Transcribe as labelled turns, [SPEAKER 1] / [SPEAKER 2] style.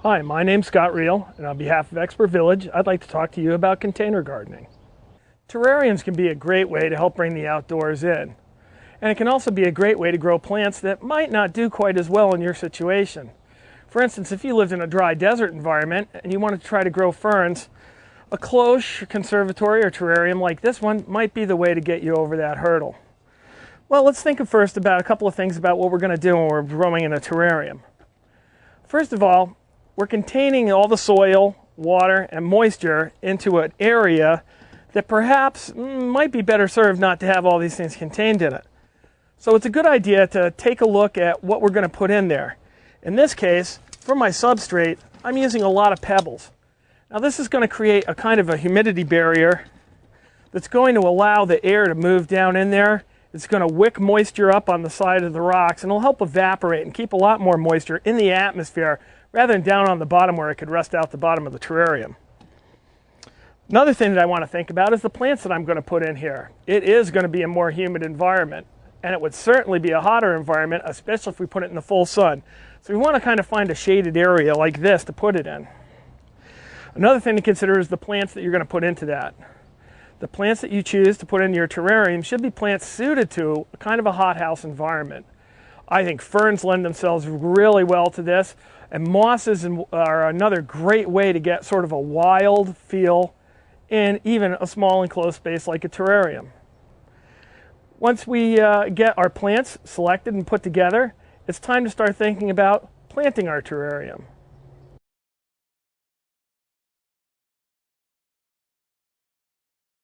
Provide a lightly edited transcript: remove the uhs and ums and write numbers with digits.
[SPEAKER 1] Hi, my name's Scott Reel, and on behalf of Expert Village, I'd like to talk to you about container gardening. Terrariums can be a great way to help bring the outdoors in. And it can also be a great way to grow plants that might not do quite as well in your situation. For instance, if you lived in a dry desert environment and you want to try to grow ferns, a cloche, conservatory, or terrarium like this one might be the way to get you over that hurdle. Well, let's think first about a couple of things about what we're going to do when we're growing in a terrarium. First of all, we're containing all the soil, water, and moisture into an area that perhaps might be better served not to have all these things contained in it. So it's a good idea to take a look at what we're going to put in there. In this case, for my substrate, I'm using a lot of pebbles. Now this is going to create a kind of a humidity barrier that's going to allow the air to move down in there. It's going to wick moisture up on the side of the rocks, and it'll help evaporate and keep a lot more moisture in the atmosphere rather than down on the bottom where it could rust out the bottom of the terrarium. Another thing that I want to think about is the plants that I'm going to put in here. It is going to be a more humid environment, and it would certainly be a hotter environment, especially if we put it in the full sun. So we want to kind of find a shaded area like this to put it in. Another thing to consider is the plants that you're going to put into that. The plants that you choose to put in your terrarium should be plants suited to kind of a hothouse environment. I think ferns lend themselves really well to this, and mosses are another great way to get sort of a wild feel in even a small enclosed space like a terrarium. Once we get our plants selected and put together, it's time to start thinking about planting our terrarium.